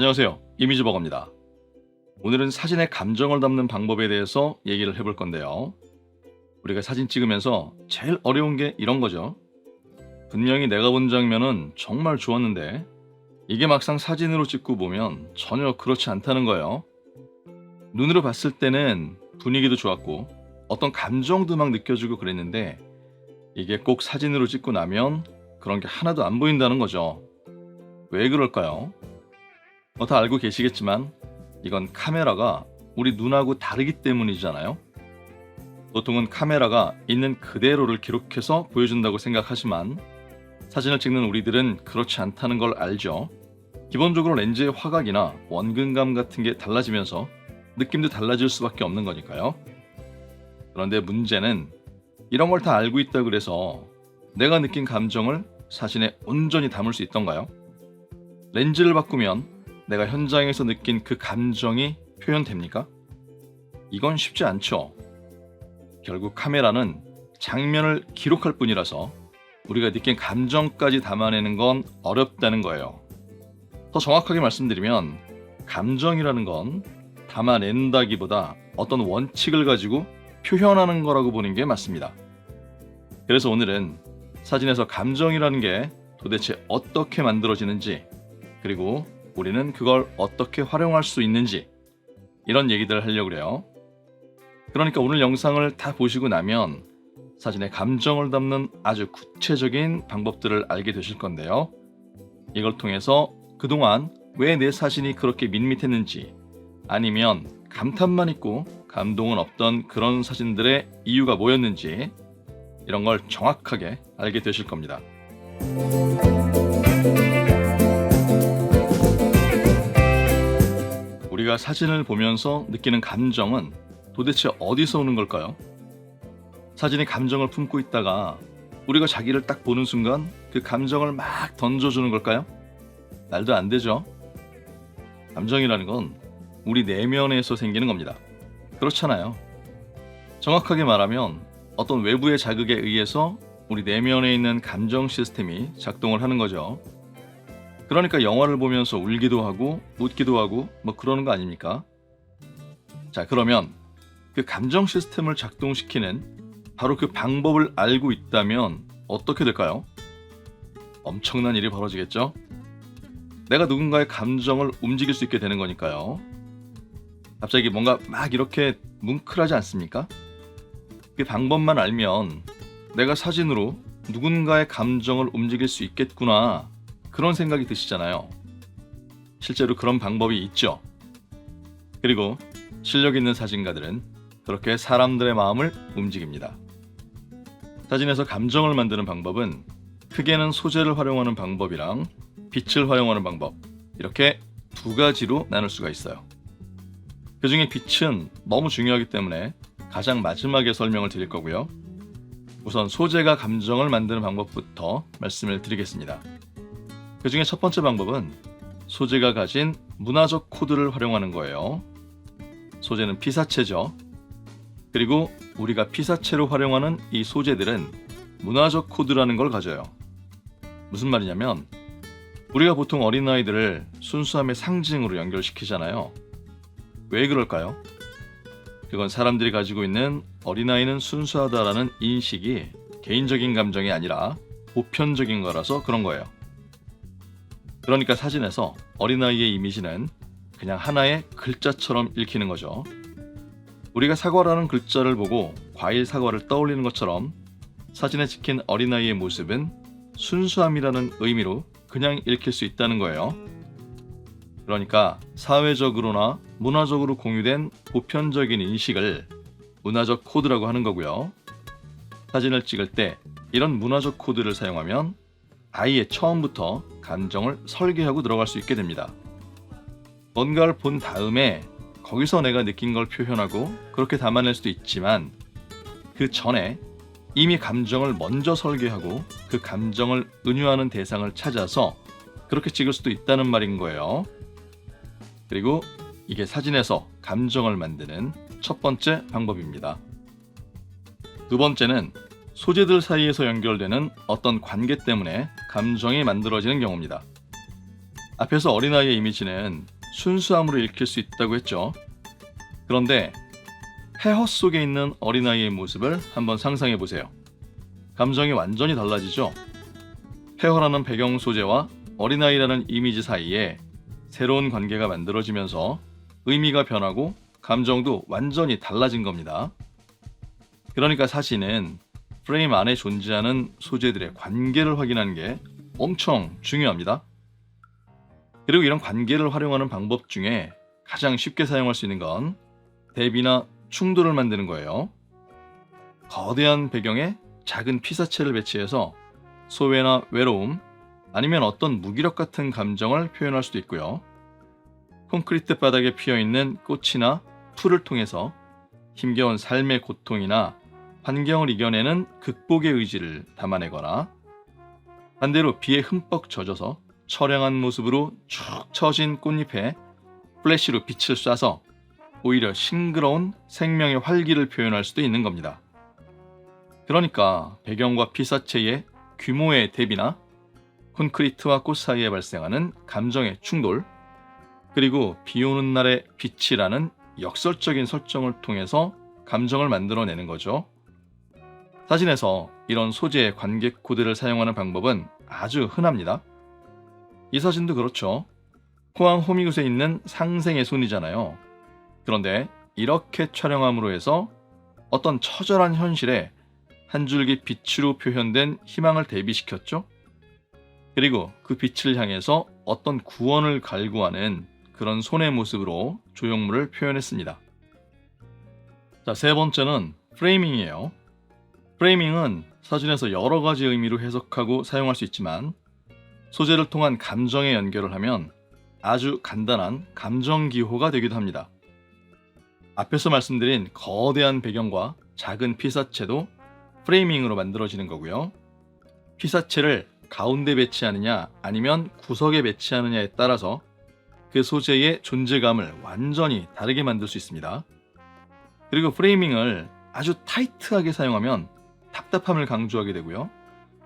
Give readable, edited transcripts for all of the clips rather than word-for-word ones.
안녕하세요. 이미지버거입니다. 오늘은 사진의 감정을 담는 방법에 대해서 얘기를 해볼 건데요. 우리가 사진 찍으면서 제일 어려운 게 이런 거죠. 분명히 내가 본 장면은 정말 좋았는데 이게 막상 사진으로 찍고 보면 전혀 그렇지 않다는 거예요. 눈으로 봤을 때는 분위기도 좋았고 어떤 감정도 막 느껴지고 그랬는데 이게 꼭 사진으로 찍고 나면 그런 게 하나도 안 보인다는 거죠. 왜 그럴까요? 다 알고 계시겠지만 이건 카메라가 우리 눈하고 다르기 때문이잖아요. 보통은 카메라가 있는 그대로를 기록해서 보여준다고 생각하지만 사진을 찍는 우리들은 그렇지 않다는 걸 알죠. 기본적으로 렌즈의 화각이나 원근감 같은 게 달라지면서 느낌도 달라질 수밖에 없는 거니까요. 그런데 문제는 이런 걸 다 알고 있다 그래서 내가 느낀 감정을 사진에 온전히 담을 수 있던가요? 렌즈를 바꾸면 내가 현장에서 느낀 그 감정이 표현됩니까? 이건 쉽지 않죠. 결국 카메라는 장면을 기록할 뿐이라서 우리가 느낀 감정까지 담아내는 건 어렵다는 거예요. 더 정확하게 말씀드리면 감정이라는 건 담아낸다기보다 어떤 원칙을 가지고 표현하는 거라고 보는 게 맞습니다. 그래서 오늘은 사진에서 감정이라는 게 도대체 어떻게 만들어지는지, 그리고 우리는 그걸 어떻게 활용할 수 있는지, 이런 얘기들을 하려고 그래요. 그러니까 오늘 영상을 다 보시고 나면 사진의 감정을 담는 아주 구체적인 방법들을 알게 되실 건데요. 이걸 통해서 그동안 왜 내 사진이 그렇게 밋밋했는지, 아니면 감탄만 있고 감동은 없던 그런 사진들의 이유가 뭐였는지, 이런 걸 정확하게 알게 되실 겁니다. 우리가 사진을 보면서 느끼는 감정은 도대체 어디서 오는 걸까요? 사진이 감정을 품고 있다가 우리가 자기를 딱 보는 순간 그 감정을 막 던져주는 걸까요? 말도 안 되죠. 감정이라는 건 우리 내면에서 생기는 겁니다. 그렇잖아요. 정확하게 말하면 어떤 외부의 자극에 의해서 우리 내면에 있는 감정 시스템이 작동을 하는 거죠. 그러니까 영화를 보면서 울기도 하고 웃기도 하고 뭐 그러는 거 아닙니까? 자, 그러면 그 감정 시스템을 작동시키는 바로 그 방법을 알고 있다면 어떻게 될까요? 엄청난 일이 벌어지겠죠? 내가 누군가의 감정을 움직일 수 있게 되는 거니까요. 갑자기 뭔가 막 이렇게 뭉클하지 않습니까? 그 방법만 알면 내가 사진으로 누군가의 감정을 움직일 수 있겠구나, 그런 생각이 드시잖아요. 실제로 그런 방법이 있죠. 그리고 실력 있는 사진가들은 그렇게 사람들의 마음을 움직입니다. 사진에서 감정을 만드는 방법은 크게는 소재를 활용하는 방법이랑 빛을 활용하는 방법, 이렇게 두 가지로 나눌 수가 있어요. 그 중에 빛은 너무 중요하기 때문에 가장 마지막에 설명을 드릴 거고요. 우선 소재가 감정을 만드는 방법부터 말씀을 드리겠습니다. 그 중에 첫 번째 방법은 소재가 가진 문화적 코드를 활용하는 거예요. 소재는 피사체죠. 그리고 우리가 피사체로 활용하는 이 소재들은 문화적 코드라는 걸 가져요. 무슨 말이냐면 우리가 보통 어린아이들을 순수함의 상징으로 연결시키잖아요. 왜 그럴까요? 그건 사람들이 가지고 있는 어린아이는 순수하다라는 인식이 개인적인 감정이 아니라 보편적인 거라서 그런 거예요. 그러니까 사진에서 어린아이의 이미지는 그냥 하나의 글자처럼 읽히는 거죠. 우리가 사과라는 글자를 보고 과일 사과를 떠올리는 것처럼 사진에 찍힌 어린아이의 모습은 순수함이라는 의미로 그냥 읽힐 수 있다는 거예요. 그러니까 사회적으로나 문화적으로 공유된 보편적인 인식을 문화적 코드라고 하는 거고요. 사진을 찍을 때 이런 문화적 코드를 사용하면 아예 처음부터 감정을 설계하고 들어갈 수 있게 됩니다. 뭔가를 본 다음에 거기서 내가 느낀 걸 표현하고 그렇게 담아낼 수도 있지만 그 전에 이미 감정을 먼저 설계하고 그 감정을 은유하는 대상을 찾아서 그렇게 찍을 수도 있다는 말인 거예요. 그리고 이게 사진에서 감정을 만드는 첫 번째 방법입니다. 두 번째는 소재들 사이에서 연결되는 어떤 관계 때문에 감정이 만들어지는 경우입니다. 앞에서 어린아이의 이미지는 순수함으로 읽힐 수 있다고 했죠. 그런데 폐허 속에 있는 어린아이의 모습을 한번 상상해 보세요. 감정이 완전히 달라지죠. 폐허라는 배경 소재와 어린아이라는 이미지 사이에 새로운 관계가 만들어지면서 의미가 변하고 감정도 완전히 달라진 겁니다. 그러니까 사진은 프레임 안에 존재하는 소재들의 관계를 확인하는 게 엄청 중요합니다. 그리고 이런 관계를 활용하는 방법 중에 가장 쉽게 사용할 수 있는 건 대비나 충돌을 만드는 거예요. 거대한 배경에 작은 피사체를 배치해서 소외나 외로움, 아니면 어떤 무기력 같은 감정을 표현할 수도 있고요. 콘크리트 바닥에 피어있는 꽃이나 풀을 통해서 힘겨운 삶의 고통이나 환경을 이겨내는 극복의 의지를 담아내거나, 반대로 비에 흠뻑 젖어서 처량한 모습으로 축 처진 꽃잎에 플래시로 빛을 쏴서 오히려 싱그러운 생명의 활기를 표현할 수도 있는 겁니다. 그러니까 배경과 피사체의 규모의 대비나 콘크리트와 꽃 사이에 발생하는 감정의 충돌, 그리고 비 오는 날의 빛이라는 역설적인 설정을 통해서 감정을 만들어내는 거죠. 사진에서 이런 소재의 관계 코드를 사용하는 방법은 아주 흔합니다. 이 사진도 그렇죠. 포항 호미곶에 있는 상생의 손이잖아요. 그런데 이렇게 촬영함으로 해서 어떤 처절한 현실에 한 줄기 빛으로 표현된 희망을 대비시켰죠. 그리고 그 빛을 향해서 어떤 구원을 갈구하는 그런 손의 모습으로 조형물을 표현했습니다. 자, 세 번째는 프레이밍이에요. 프레이밍은 사진에서 여러 가지 의미로 해석하고 사용할 수 있지만, 소재를 통한 감정의 연결을 하면 아주 간단한 감정 기호가 되기도 합니다. 앞에서 말씀드린 거대한 배경과 작은 피사체도 프레이밍으로 만들어지는 거고요. 피사체를 가운데 배치하느냐 아니면 구석에 배치하느냐에 따라서 그 소재의 존재감을 완전히 다르게 만들 수 있습니다. 그리고 프레이밍을 아주 타이트하게 사용하면 답답함을 강조하게 되고요.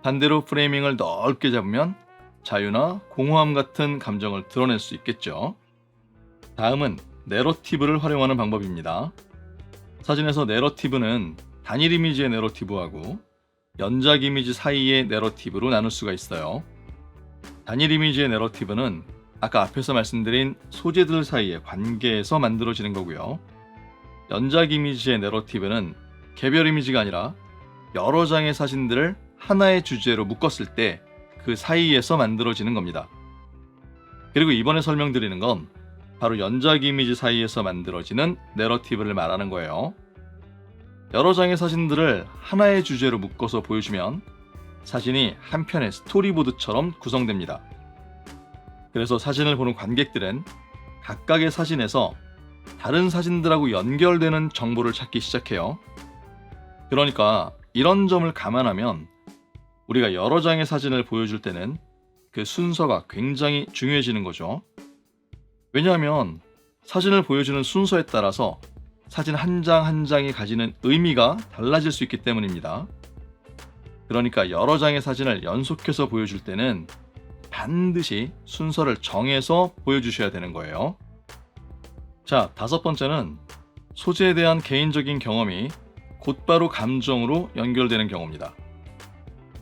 반대로 프레이밍을 넓게 잡으면 자유나 공허함 같은 감정을 드러낼 수 있겠죠. 다음은 내러티브를 활용하는 방법입니다. 사진에서 내러티브는 단일 이미지의 내러티브하고 연작 이미지 사이의 내러티브로 나눌 수가 있어요. 단일 이미지의 내러티브는 아까 앞에서 말씀드린 소재들 사이의 관계에서 만들어지는 거고요. 연작 이미지의 내러티브는 개별 이미지가 아니라 여러 장의 사진들을 하나의 주제로 묶었을 때 그 사이에서 만들어지는 겁니다. 그리고 이번에 설명드리는 건 바로 연작 이미지 사이에서 만들어지는 내러티브를 말하는 거예요. 여러 장의 사진들을 하나의 주제로 묶어서 보여주면 사진이 한 편의 스토리보드처럼 구성됩니다. 그래서 사진을 보는 관객들은 각각의 사진에서 다른 사진들하고 연결되는 정보를 찾기 시작해요. 그러니까 이런 점을 감안하면 우리가 여러 장의 사진을 보여줄 때는 그 순서가 굉장히 중요해지는 거죠. 왜냐하면 사진을 보여주는 순서에 따라서 사진 한 장 한 장이 가지는 의미가 달라질 수 있기 때문입니다. 그러니까 여러 장의 사진을 연속해서 보여줄 때는 반드시 순서를 정해서 보여주셔야 되는 거예요. 자, 다섯 번째는 소재에 대한 개인적인 경험이 곧바로 감정으로 연결되는 경우입니다.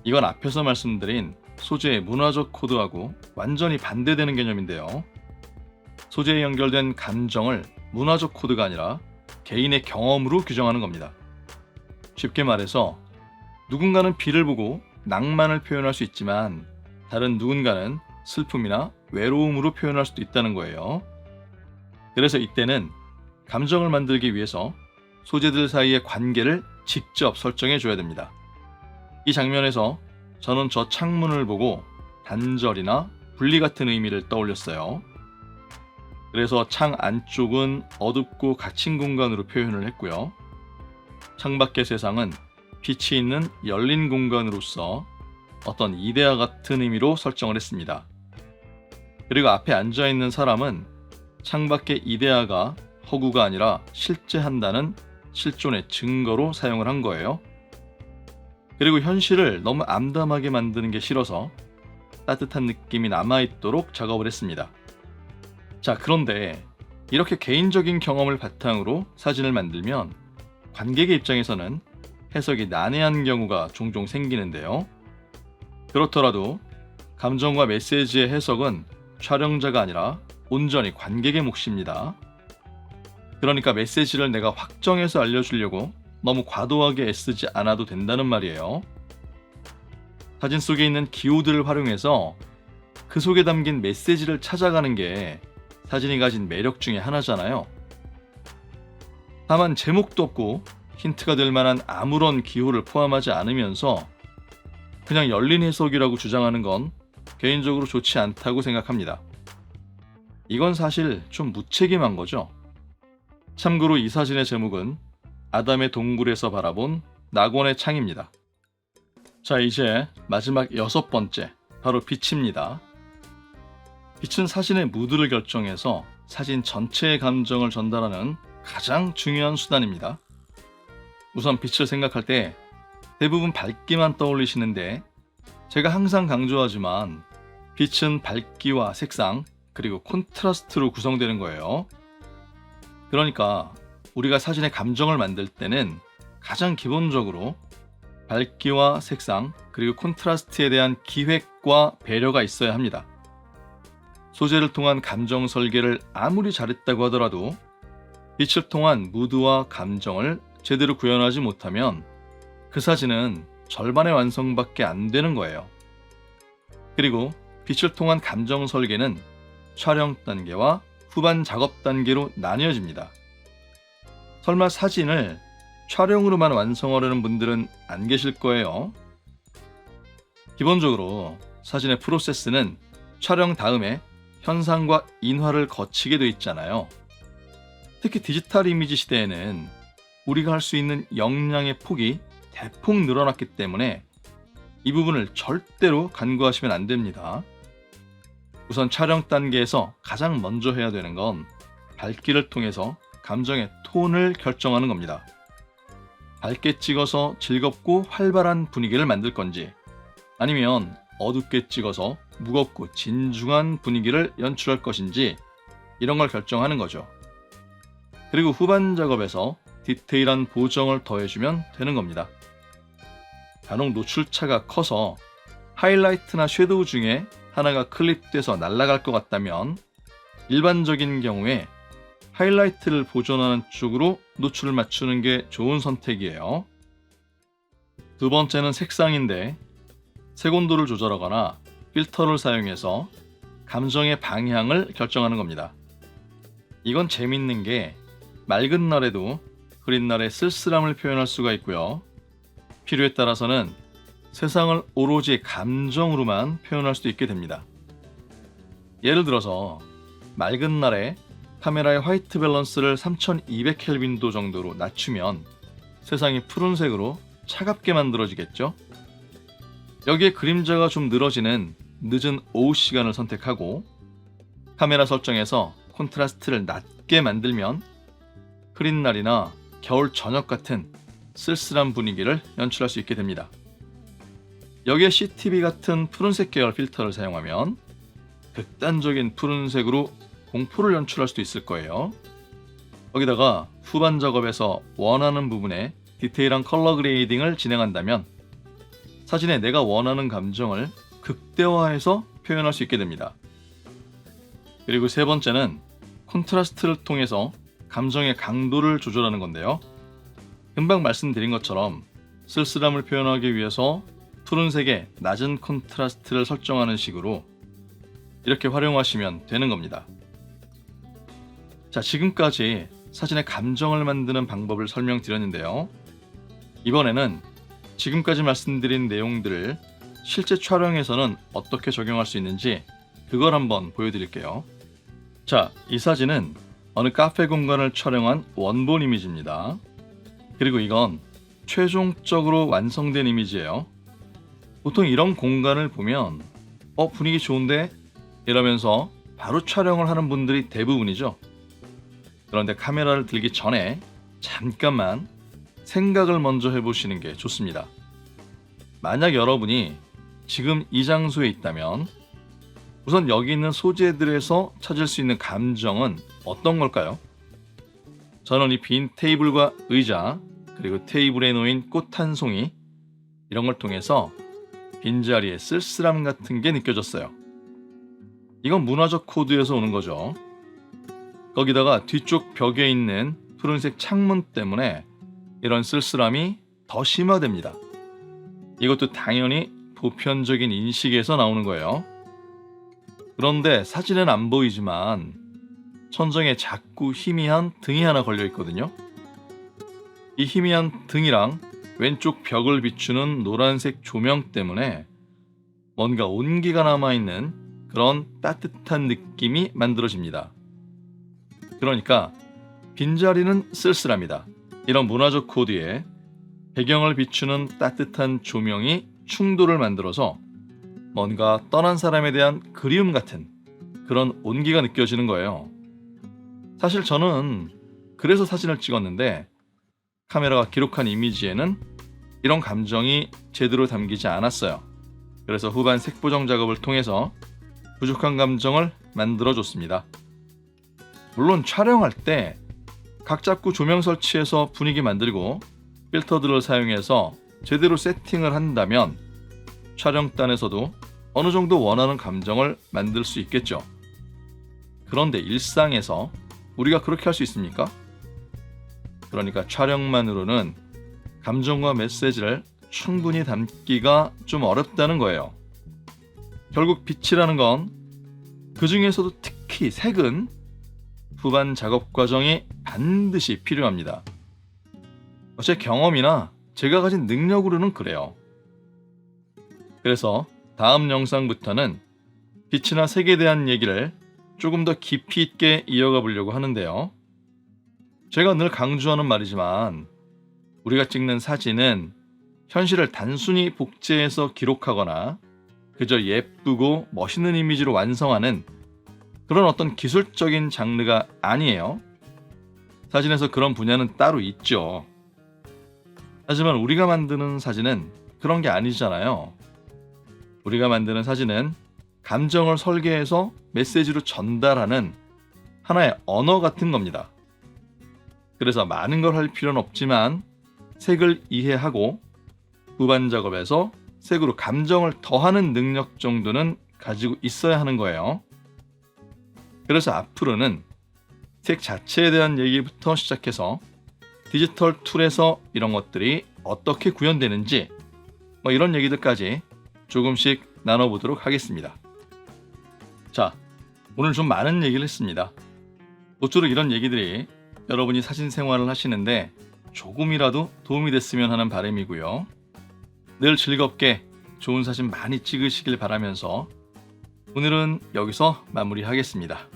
이건 앞에서 말씀드린 소재의 문화적 코드하고 완전히 반대되는 개념인데요. 소재에 연결된 감정을 문화적 코드가 아니라 개인의 경험으로 규정하는 겁니다. 쉽게 말해서 누군가는 비를 보고 낭만을 표현할 수 있지만 다른 누군가는 슬픔이나 외로움으로 표현할 수도 있다는 거예요. 그래서 이때는 감정을 만들기 위해서 소재들 사이의 관계를 직접 설정해 줘야 됩니다. 이 장면에서 저는 저 창문을 보고 단절이나 분리 같은 의미를 떠올렸어요. 그래서 창 안쪽은 어둡고 갇힌 공간으로 표현을 했고요. 창밖의 세상은 빛이 있는 열린 공간으로서 어떤 이데아 같은 의미로 설정을 했습니다. 그리고 앞에 앉아있는 사람은 창밖의 이데아가 허구가 아니라 실제한다는 실존의 증거로 사용을 한 거예요. 그리고 현실을 너무 암담하게 만드는 게 싫어서 따뜻한 느낌이 남아있도록 작업을 했습니다. 자, 그런데 이렇게 개인적인 경험을 바탕으로 사진을 만들면 관객의 입장에서는 해석이 난해한 경우가 종종 생기는데요. 그렇더라도 감정과 메시지의 해석은 촬영자가 아니라 온전히 관객의 몫입니다. 그러니까 메시지를 내가 확정해서 알려주려고 너무 과도하게 애쓰지 않아도 된다는 말이에요. 사진 속에 있는 기호들을 활용해서 그 속에 담긴 메시지를 찾아가는 게 사진이 가진 매력 중에 하나잖아요. 다만 제목도 없고 힌트가 될 만한 아무런 기호를 포함하지 않으면서 그냥 열린 해석이라고 주장하는 건 개인적으로 좋지 않다고 생각합니다. 이건 사실 좀 무책임한 거죠. 참고로 이 사진의 제목은 아담의 동굴에서 바라본 낙원의 창입니다. 자, 이제 마지막 6번째, 바로 빛입니다. 빛은 사진의 무드를 결정해서 사진 전체의 감정을 전달하는 가장 중요한 수단입니다. 우선 빛을 생각할 때 대부분 밝기만 떠올리시는데 제가 항상 강조하지만 빛은 밝기와 색상 그리고 콘트라스트로 구성되는 거예요. 그러니까 우리가 사진의 감정을 만들 때는 가장 기본적으로 밝기와 색상 그리고 콘트라스트에 대한 기획과 배려가 있어야 합니다. 소재를 통한 감정 설계를 아무리 잘했다고 하더라도 빛을 통한 무드와 감정을 제대로 구현하지 못하면 그 사진은 절반의 완성밖에 안 되는 거예요. 그리고 빛을 통한 감정 설계는 촬영 단계와 후반 작업 단계로 나뉘어집니다. 설마 사진을 촬영으로만 완성하려는 분들은 안 계실 거예요. 기본적으로 사진의 프로세스는 촬영 다음에 현상과 인화를 거치게 돼 있잖아요. 특히 디지털 이미지 시대에는 우리가 할 수 있는 역량의 폭이 대폭 늘어났기 때문에 이 부분을 절대로 간과하시면 안 됩니다. 우선 촬영 단계에서 가장 먼저 해야 되는 건 밝기를 통해서 감정의 톤을 결정하는 겁니다. 밝게 찍어서 즐겁고 활발한 분위기를 만들 건지 아니면 어둡게 찍어서 무겁고 진중한 분위기를 연출할 것인지 이런 걸 결정하는 거죠. 그리고 후반 작업에서 디테일한 보정을 더해주면 되는 겁니다. 간혹 노출차가 커서 하이라이트나 섀도우 중에 하나가 클립돼서 날아갈 것 같다면 일반적인 경우에 하이라이트를 보존하는 쪽으로 노출을 맞추는 게 좋은 선택이에요. 두 번째는 색상인데 색온도를 조절하거나 필터를 사용해서 감정의 방향을 결정하는 겁니다. 이건 재밌는 게 맑은 날에도 흐린 날의 쓸쓸함을 표현할 수가 있고요. 필요에 따라서는 세상을 오로지 감정으로만 표현할 수도 있게 됩니다. 예를 들어서 맑은 날에 카메라의 화이트 밸런스를 3200켈빈도 정도로 낮추면 세상이 푸른색으로 차갑게 만들어지겠죠? 여기에 그림자가 좀 늘어지는 늦은 오후 시간을 선택하고 카메라 설정에서 콘트라스트를 낮게 만들면 흐린 날이나 겨울 저녁 같은 쓸쓸한 분위기를 연출할 수 있게 됩니다. 여기에 CTV 같은 푸른색 계열 필터를 사용하면 극단적인 푸른색으로 공포를 연출할 수도 있을 거예요. 거기다가 후반 작업에서 원하는 부분에 디테일한 컬러 그레이딩을 진행한다면 사진에 내가 원하는 감정을 극대화해서 표현할 수 있게 됩니다. 그리고 세 번째는 콘트라스트를 통해서 감정의 강도를 조절하는 건데요. 금방 말씀드린 것처럼 쓸쓸함을 표현하기 위해서 푸른색의 낮은 콘트라스트를 설정하는 식으로 이렇게 활용하시면 되는 겁니다. 자, 지금까지 사진의 감정을 만드는 방법을 설명드렸는데요. 이번에는 지금까지 말씀드린 내용들을 실제 촬영에서는 어떻게 적용할 수 있는지 그걸 한번 보여드릴게요. 자, 이 사진은 어느 카페 공간을 촬영한 원본 이미지입니다. 그리고 이건 최종적으로 완성된 이미지예요. 보통 이런 공간을 보면 분위기 좋은데? 이러면서 바로 촬영을 하는 분들이 대부분이죠. 그런데 카메라를 들기 전에 잠깐만 생각을 먼저 해보시는 게 좋습니다. 만약 여러분이 지금 이 장소에 있다면 우선 여기 있는 소재들에서 찾을 수 있는 감정은 어떤 걸까요? 저는 이 빈 테이블과 의자, 그리고 테이블에 놓인 꽃 한 송이, 이런 걸 통해서 빈자리의 쓸쓸함 같은 게 느껴졌어요. 이건 문화적 코드에서 오는 거죠. 거기다가 뒤쪽 벽에 있는 푸른색 창문 때문에 이런 쓸쓸함이 더 심화됩니다. 이것도 당연히 보편적인 인식에서 나오는 거예요. 그런데 사진은 안 보이지만 천정에 작고 희미한 등이 하나 걸려 있거든요. 이 희미한 등이랑 왼쪽 벽을 비추는 노란색 조명 때문에 뭔가 온기가 남아있는 그런 따뜻한 느낌이 만들어집니다. 그러니까 빈자리는 쓸쓸합니다. 이런 문화적 코드에 배경을 비추는 따뜻한 조명이 충돌을 만들어서 뭔가 떠난 사람에 대한 그리움 같은 그런 온기가 느껴지는 거예요. 사실 저는 그래서 사진을 찍었는데 카메라가 기록한 이미지에는 이런 감정이 제대로 담기지 않았어요. 그래서 후반 색보정 작업을 통해서 부족한 감정을 만들어줬습니다. 물론 촬영할 때 각 잡고 조명 설치해서 분위기 만들고 필터들을 사용해서 제대로 세팅을 한다면 촬영단에서도 어느 정도 원하는 감정을 만들 수 있겠죠. 그런데 일상에서 우리가 그렇게 할 수 있습니까? 그러니까 촬영만으로는 감정과 메시지를 충분히 담기가 좀 어렵다는 거예요. 결국 빛이라는 건 그 중에서도 특히 색은 후반 작업 과정이 반드시 필요합니다. 제 경험이나 제가 가진 능력으로는 그래요. 그래서 다음 영상부터는 빛이나 색에 대한 얘기를 조금 더 깊이 있게 이어가 보려고 하는데요. 제가 늘 강조하는 말이지만 우리가 찍는 사진은 현실을 단순히 복제해서 기록하거나 그저 예쁘고 멋있는 이미지로 완성하는 그런 어떤 기술적인 장르가 아니에요. 사진에서 그런 분야는 따로 있죠. 하지만 우리가 만드는 사진은 그런 게 아니잖아요. 우리가 만드는 사진은 감정을 설계해서 메시지로 전달하는 하나의 언어 같은 겁니다. 그래서 많은 걸 할 필요는 없지만 색을 이해하고 후반 작업에서 색으로 감정을 더하는 능력 정도는 가지고 있어야 하는 거예요. 그래서 앞으로는 색 자체에 대한 얘기부터 시작해서 디지털 툴에서 이런 것들이 어떻게 구현되는지 이런 얘기들까지 조금씩 나눠보도록 하겠습니다. 자, 오늘 좀 많은 얘기를 했습니다. 모쪼록 이런 얘기들이 여러분이 사진 생활을 하시는데 조금이라도 도움이 됐으면 하는 바람이고요. 늘 즐겁게 좋은 사진 많이 찍으시길 바라면서 오늘은 여기서 마무리하겠습니다.